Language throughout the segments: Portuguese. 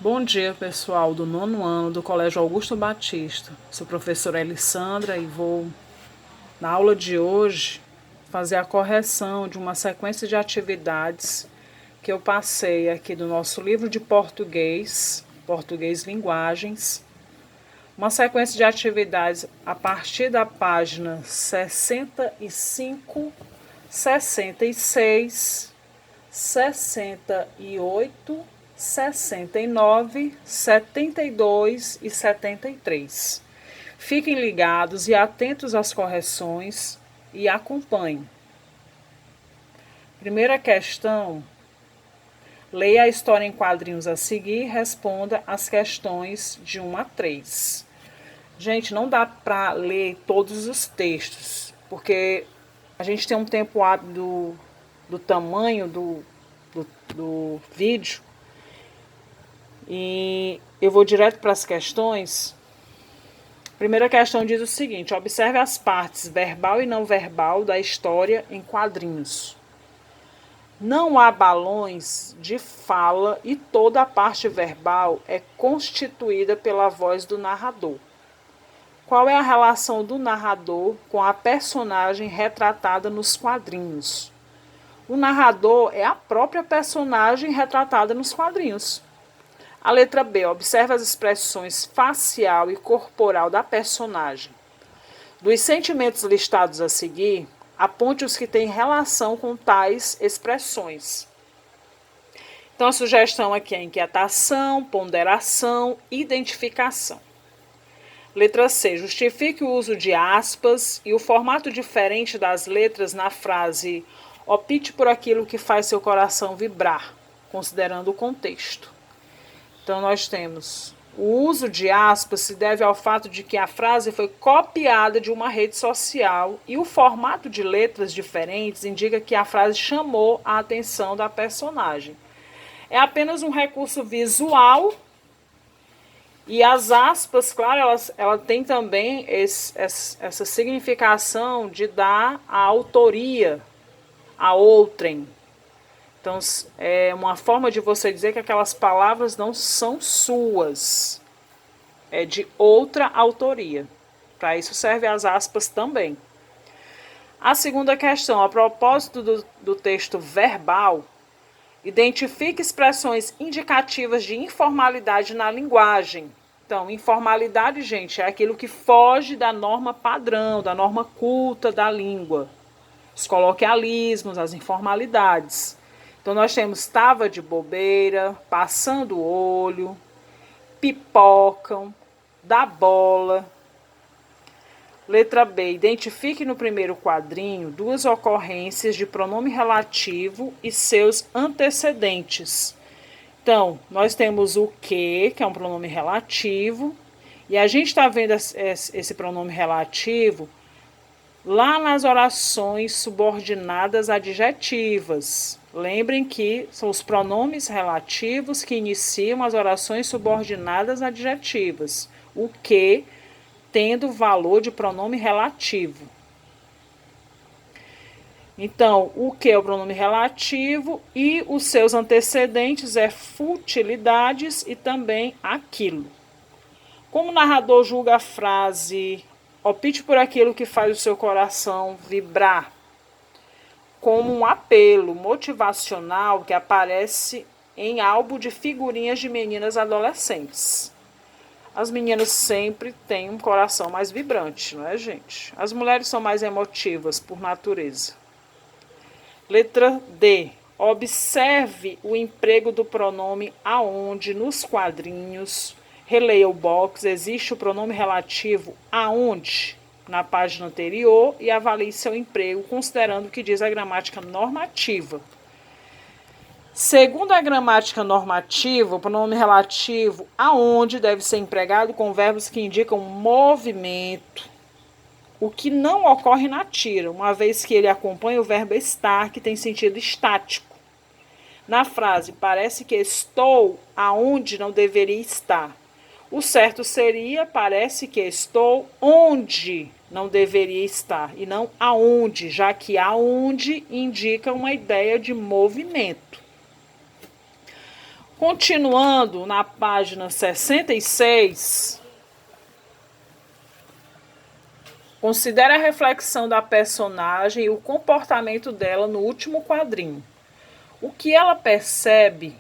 Bom dia, pessoal do nono ano do Colégio Augusto Batista. Sou professora Elissandra e vou, na aula de hoje, fazer a correção de uma sequência de atividades que eu passei aqui do nosso livro de português, Português Linguagens. Uma sequência de atividades a partir da página 65, 66, 68, 69, 72 e 73. Fiquem ligados e atentos às correções e acompanhem. Primeira questão: leia a história em quadrinhos a seguir e responda as questões de 1 a 3. Gente, não dá para ler todos os textos, porque a gente tem um tempo hábil do tamanho do vídeo. E eu vou direto para as questões. Primeira questão diz o seguinte: observe as partes verbal e não verbal da história em quadrinhos. Não há balões de fala e toda a parte verbal é constituída pela voz do narrador. Qual é a relação do narrador com a personagem retratada nos quadrinhos? O narrador é a própria personagem retratada nos quadrinhos. A letra B, observe as expressões facial e corporal da personagem. Dos sentimentos listados a seguir, aponte os que têm relação com tais expressões. Então, a sugestão aqui é inquietação, ponderação, identificação. Letra C, justifique o uso de aspas e o formato diferente das letras na frase opte por aquilo que faz seu coração vibrar, considerando o contexto. Então, nós temos o uso de aspas se deve ao fato de que a frase foi copiada de uma rede social e o formato de letras diferentes indica que a frase chamou a atenção da personagem. É apenas um recurso visual e as aspas, claro, ela tem também essa significação de dar a autoria a outrem. Então, é uma forma de você dizer que aquelas palavras não são suas, é de outra autoria. Para isso servem as aspas também. A segunda questão, a propósito do texto verbal, identifique expressões indicativas de informalidade na linguagem. Então, informalidade, gente, é aquilo que foge da norma padrão, da norma culta da língua. Os coloquialismos, as informalidades. Então, nós temos tava de bobeira, passando o olho, pipocam, dá bola. Letra B, identifique no primeiro quadrinho duas ocorrências de pronome relativo e seus antecedentes. Então, nós temos o que é um pronome relativo, e a gente está vendo esse pronome relativo lá nas orações subordinadas adjetivas. Lembrem que são os pronomes relativos que iniciam as orações subordinadas adjetivas. O que tendo valor de pronome relativo. Então, o que é o pronome relativo e os seus antecedentes é futilidades e também aquilo. Como o narrador julga a frase opte por aquilo que faz o seu coração vibrar, como um apelo motivacional que aparece em álbum de figurinhas de meninas adolescentes. As meninas sempre têm um coração mais vibrante, não é, gente? As mulheres são mais emotivas por natureza. Letra D. Observe o emprego do pronome aonde nos quadrinhos. Releia o box, existe o pronome relativo aonde na página anterior e avalie seu emprego considerando o que diz a gramática normativa. Segundo a gramática normativa, o pronome relativo aonde deve ser empregado com verbos que indicam movimento, o que não ocorre na tira, uma vez que ele acompanha o verbo estar, que tem sentido estático. Na frase, parece que estou aonde não deveria estar. O certo seria, parece que estou onde não deveria estar, e não aonde, já que aonde indica uma ideia de movimento. Continuando na página 66, considere a reflexão da personagem e o comportamento dela no último quadrinho. O que ela percebe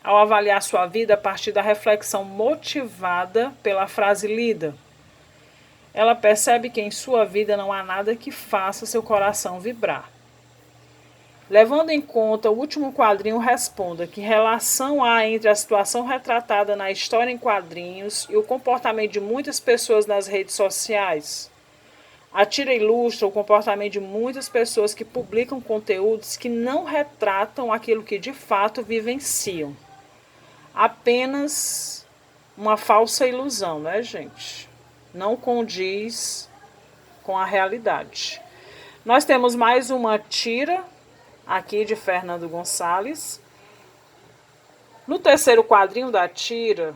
ao avaliar sua vida a partir da reflexão motivada pela frase lida? Ela percebe que em sua vida não há nada que faça seu coração vibrar. Levando em conta o último quadrinho, responda que relação há entre a situação retratada na história em quadrinhos e o comportamento de muitas pessoas nas redes sociais. A tira ilustra o comportamento de muitas pessoas que publicam conteúdos que não retratam aquilo que de fato vivenciam. Apenas uma falsa ilusão, né, gente? Não condiz com a realidade. Nós temos mais uma tira aqui de Fernando Gonçalves. No terceiro quadrinho da tira,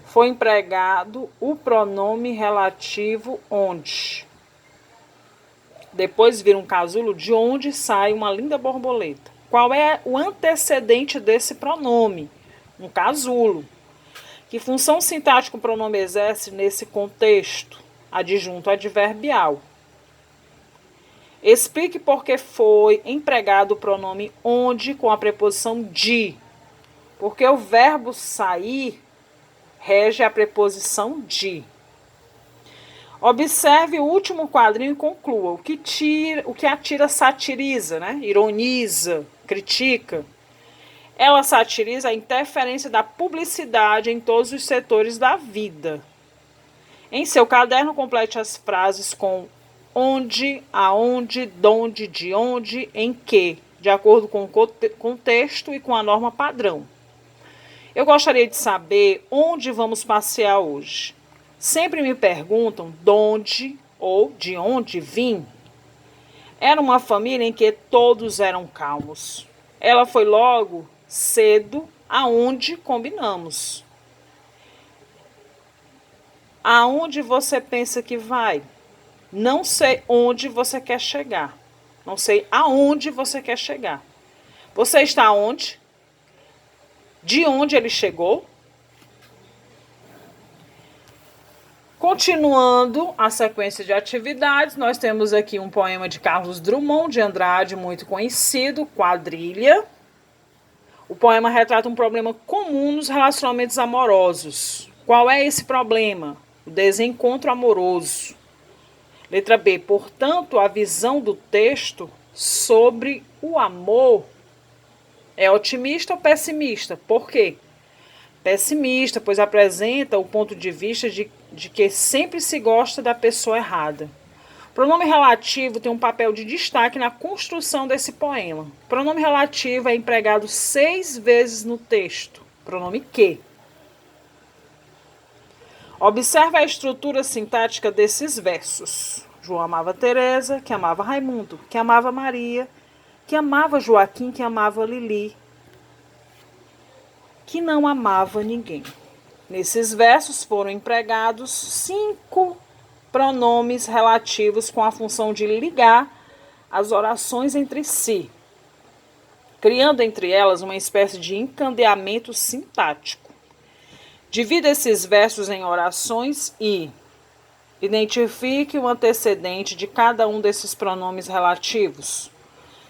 foi empregado o pronome relativo onde. Depois vira um casulo de onde sai uma linda borboleta. Qual é o antecedente desse pronome? Um casulo. Que função sintática o pronome exerce nesse contexto? Adjunto adverbial. Explique por que foi empregado o pronome onde com a preposição de. Porque o verbo sair rege a preposição de. Observe o último quadrinho e conclua. O que a tira satiriza, né? Ironiza, critica. Ela satiriza a interferência da publicidade em todos os setores da vida. Em seu caderno, complete as frases com onde, aonde, donde, de onde, em que, de acordo com o contexto e com a norma padrão. Eu gostaria de saber onde vamos passear hoje. Sempre me perguntam donde ou de onde vim. Era uma família em que todos eram calmos. Ela foi logo cedo aonde combinamos. Aonde você pensa que vai? Não sei onde você quer chegar. Não sei aonde você quer chegar. Você está onde? De onde ele chegou? Continuando a sequência de atividades, nós temos aqui um poema de Carlos Drummond de Andrade, muito conhecido, Quadrilha. O poema retrata um problema comum nos relacionamentos amorosos. Qual é esse problema? O desencontro amoroso. Letra B. Portanto, a visão do texto sobre o amor é otimista ou pessimista? Por quê? Pessimista, pois apresenta o ponto de vista de que sempre se gosta da pessoa errada. O pronome relativo tem um papel de destaque na construção desse poema. O pronome relativo é empregado 6 vezes no texto. Pronome que. Observe a estrutura sintática desses versos. João amava Teresa, que amava Raimundo, que amava Maria, que amava Joaquim, que amava Lili, que não amava ninguém. Nesses versos foram empregados 5 pronomes relativos com a função de ligar as orações entre si, criando entre elas uma espécie de encadeamento sintático. Divida esses versos em orações e identifique o antecedente de cada um desses pronomes relativos.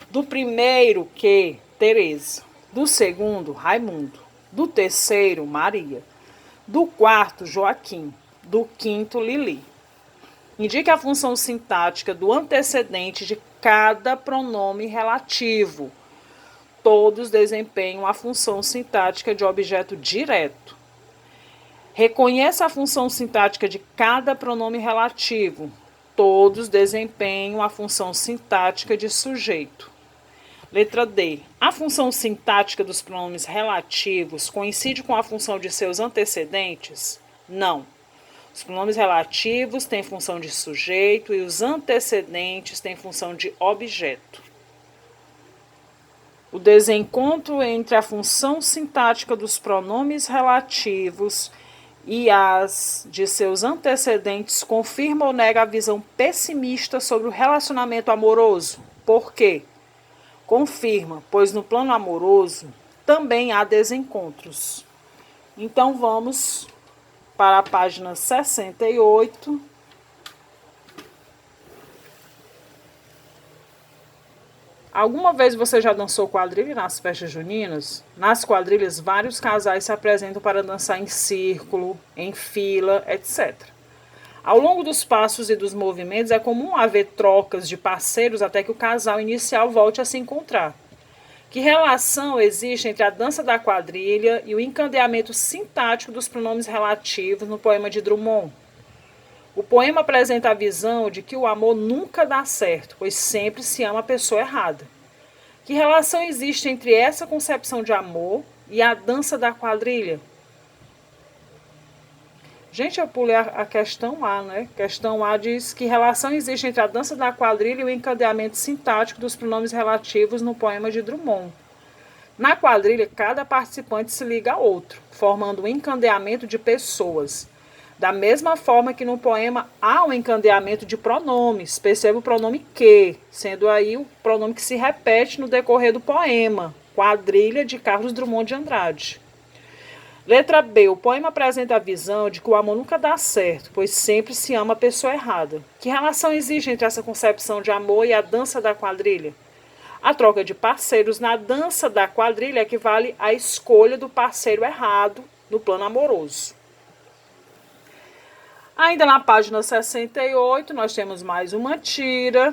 Do primeiro, que, Teresa. Do segundo, Raimundo. Do terceiro, Maria. Do quarto, Joaquim. Do quinto, Lili. Indique a função sintática do antecedente de cada pronome relativo. Todos desempenham a função sintática de objeto direto. Reconheça a função sintática de cada pronome relativo. Todos desempenham a função sintática de sujeito. Letra D. A função sintática dos pronomes relativos coincide com a função de seus antecedentes? Não. Os pronomes relativos têm função de sujeito e os antecedentes têm função de objeto. O desencontro entre a função sintática dos pronomes relativos e as de seus antecedentes confirma ou nega a visão pessimista sobre o relacionamento amoroso. Por quê? Confirma, pois no plano amoroso, também há desencontros. Então vamos para a página 68. Alguma vez você já dançou quadrilha nas festas juninas? Nas quadrilhas, vários casais se apresentam para dançar em círculo, em fila, etc. Ao longo dos passos e dos movimentos, é comum haver trocas de parceiros até que o casal inicial volte a se encontrar. Que relação existe entre a dança da quadrilha e o encadeamento sintático dos pronomes relativos no poema de Drummond? O poema apresenta a visão de que o amor nunca dá certo, pois sempre se ama a pessoa errada. Que relação existe entre essa concepção de amor e a dança da quadrilha? Gente, eu pulei a questão A, né? Questão A diz que relação existe entre a dança da quadrilha e o encadeamento sintático dos pronomes relativos no poema de Drummond. Na quadrilha, cada participante se liga a outro, formando um encadeamento de pessoas. Da mesma forma que no poema há um encadeamento de pronomes, perceba o pronome que, sendo aí o pronome que se repete no decorrer do poema, Quadrilha, de Carlos Drummond de Andrade. Letra B. O poema apresenta a visão de que o amor nunca dá certo, pois sempre se ama a pessoa errada. Que relação existe entre essa concepção de amor e a dança da quadrilha? A troca de parceiros na dança da quadrilha equivale à escolha do parceiro errado no plano amoroso. Ainda na página 68, nós temos mais uma tira.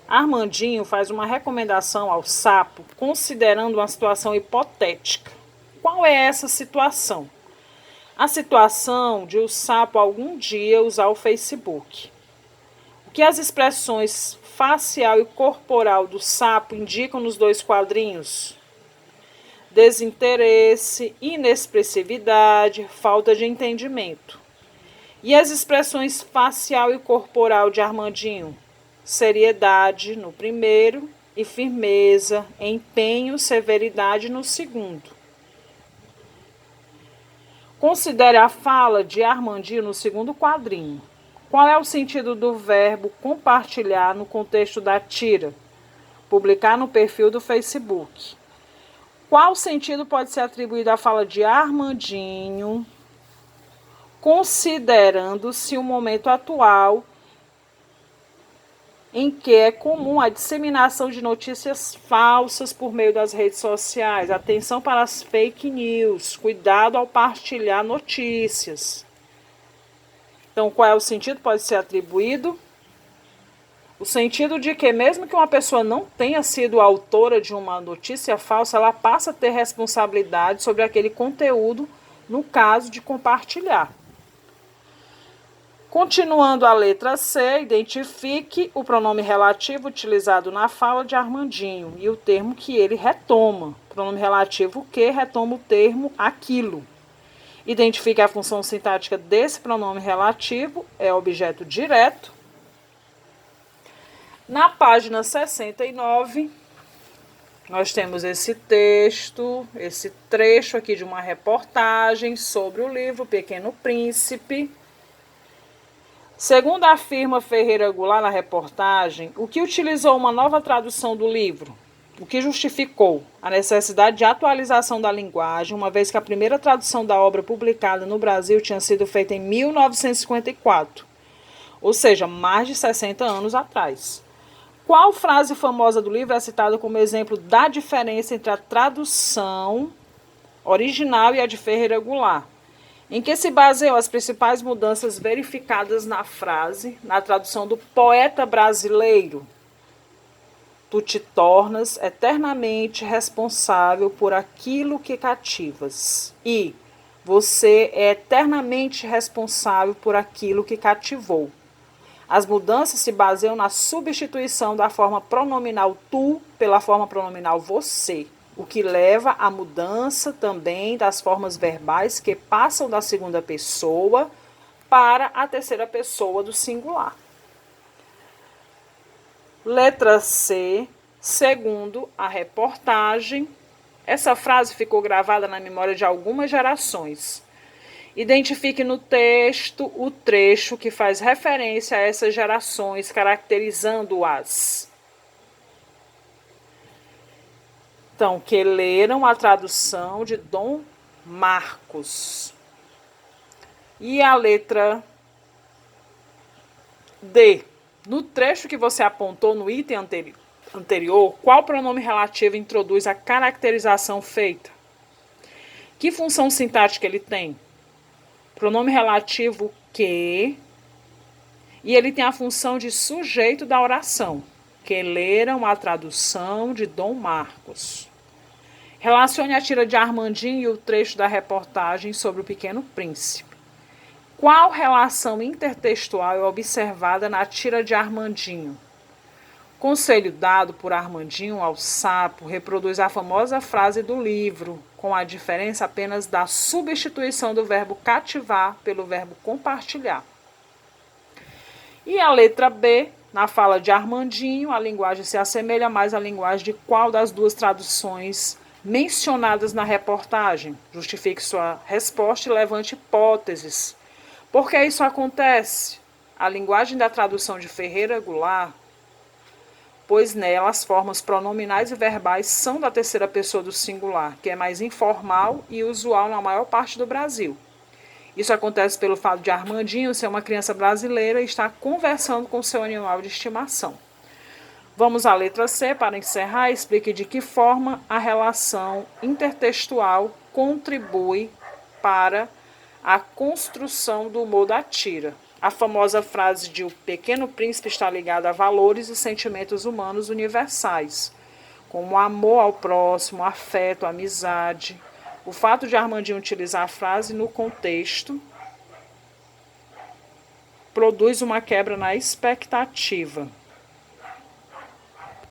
Armandinho faz uma recomendação ao sapo, considerando uma situação hipotética. Qual é essa situação? A situação de o sapo algum dia usar o Facebook. O que as expressões facial e corporal do sapo indicam nos dois quadrinhos? Desinteresse, inexpressividade, falta de entendimento. E as expressões facial e corporal de Armandinho? Seriedade no primeiro e firmeza, empenho, severidade no segundo. Considere a fala de Armandinho no segundo quadrinho. Qual é o sentido do verbo compartilhar no contexto da tira? Publicar no perfil do Facebook. Qual sentido pode ser atribuído à fala de Armandinho, considerando-se o momento atual em que é comum a disseminação de notícias falsas por meio das redes sociais? Atenção para as fake news, cuidado ao partilhar notícias. Então, qual é o sentido? Pode ser atribuído o sentido de que, mesmo que uma pessoa não tenha sido autora de uma notícia falsa, ela passa a ter responsabilidade sobre aquele conteúdo, no caso de compartilhar. Continuando a letra C, identifique o pronome relativo utilizado na fala de Armandinho e o termo que ele retoma. Pronome relativo que retoma o termo aquilo. Identifique a função sintática desse pronome relativo, é objeto direto. Na página 69, nós temos esse texto, esse trecho aqui de uma reportagem sobre o livro Pequeno Príncipe. Segundo afirma Ferreira Goulart na reportagem, o que utilizou uma nova tradução do livro? O que justificou a necessidade de atualização da linguagem, uma vez que a primeira tradução da obra publicada no Brasil tinha sido feita em 1954, ou seja, mais de 60 anos atrás. Qual frase famosa do livro é citada como exemplo da diferença entre a tradução original e a de Ferreira Goulart? Em que se baseiam as principais mudanças verificadas na frase, na tradução do poeta brasileiro? Tu te tornas eternamente responsável por aquilo que cativas. E você é eternamente responsável por aquilo que cativou. As mudanças se baseiam na substituição da forma pronominal tu pela forma pronominal você, o que leva à mudança também das formas verbais que passam da segunda pessoa para a terceira pessoa do singular. Letra C, segundo a reportagem, essa frase ficou gravada na memória de algumas gerações. Identifique no texto o trecho que faz referência a essas gerações, caracterizando-as. Então, que leram a tradução de Dom Marcos. E a letra D. No trecho que você apontou no item anterior, qual pronome relativo introduz a caracterização feita? Que função sintática ele tem? Pronome relativo que, e ele tem a função de sujeito da oração, que leram a tradução de Dom Marcos. Relacione a tira de Armandinho e o trecho da reportagem sobre o Pequeno Príncipe. Qual relação intertextual é observada na tira de Armandinho? Conselho dado por Armandinho ao sapo reproduz a famosa frase do livro, com a diferença apenas da substituição do verbo cativar pelo verbo compartilhar. E a letra B, na fala de Armandinho, a linguagem se assemelha mais à linguagem de qual das duas traduções mencionadas na reportagem? Justifique sua resposta e levante hipóteses. Por que isso acontece? A linguagem da tradução de Ferreira Goulart, pois nela as formas pronominais e verbais são da terceira pessoa do singular, que é mais informal e usual na maior parte do Brasil. Isso acontece pelo fato de Armandinho ser uma criança brasileira e estar conversando com seu animal de estimação. Vamos à letra C para encerrar. Explique de que forma a relação intertextual contribui para a construção do humor da tira. A famosa frase de O Pequeno Príncipe está ligada a valores e sentimentos humanos universais, como amor ao próximo, afeto, amizade. O fato de Armandinho utilizar a frase no contexto produz uma quebra na expectativa.